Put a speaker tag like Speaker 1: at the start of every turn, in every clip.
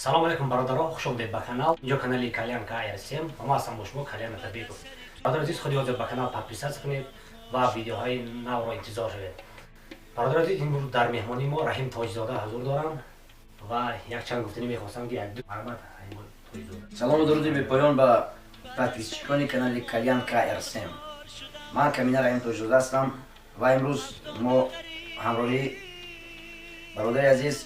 Speaker 1: салом алейкум бародаро, хуш омадед ба канал. Инҷо канали Калyan KR7 ва ман ҳастам бо шумо Калyan Атабеков. Бародари азиз, худи ҳозир ба канал подписатсия кунед ва видеоҳои навро интизор шавед. Бародари азиз, имрӯз дар меҳмонии мо Раҳим Тоҷзода ҳузур дорам ва якчанд гуфтанӣ мехостам ки марҳамат Раҳим Тоҷзода.
Speaker 2: Салому дуруди бепоён ба подписчикони канали Kalian KR7. Ман камина Раҳим Тоҷзода ҳастам ва имрӯз мо ҳамроҳии бародари азиз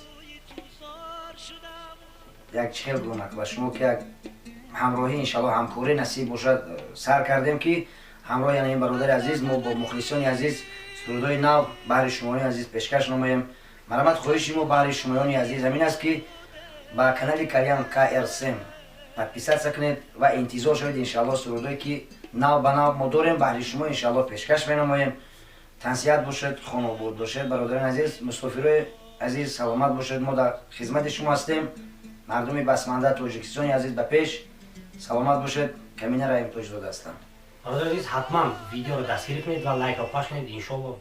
Speaker 2: як чихел гӯнак ва шумо ки як ҳамроҳӣ иншаллоҳ ҳамкорӣ насиб бошад сар кардем ки ҳамроҳи яна ин бародари азиз мо бо мухлисони азиз сурудои нав баҳри шумоёни азиз пешкаш намоем. Марҳамат, хоҳиши мо баҳри шумоёни азиз ҳамин аст ки ба канали Kalian KR7 подписатсия кунед ва интизор шавед. Иншаллоҳ сурудое ки нав ба нав мо дорем баҳри шумо иншаллоҳ пешкаш менамоем. Тансият бошед, хонобод бошед, бародари азиз, мусофирои азиз саломат бошед. Мо дар хизмати шумо ҳастем. мардуми басманда тоҷикистони азиз ба пеш саломат бошед. камина Раҳим Тоҷзода ҳастам.
Speaker 1: Бародари азиз, ҳатман видеоро дастгирӣ кунед ва лайкро паш кунед. Иншоллоҳ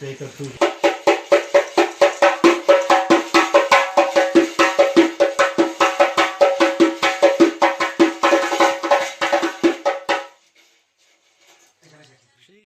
Speaker 1: Baker food.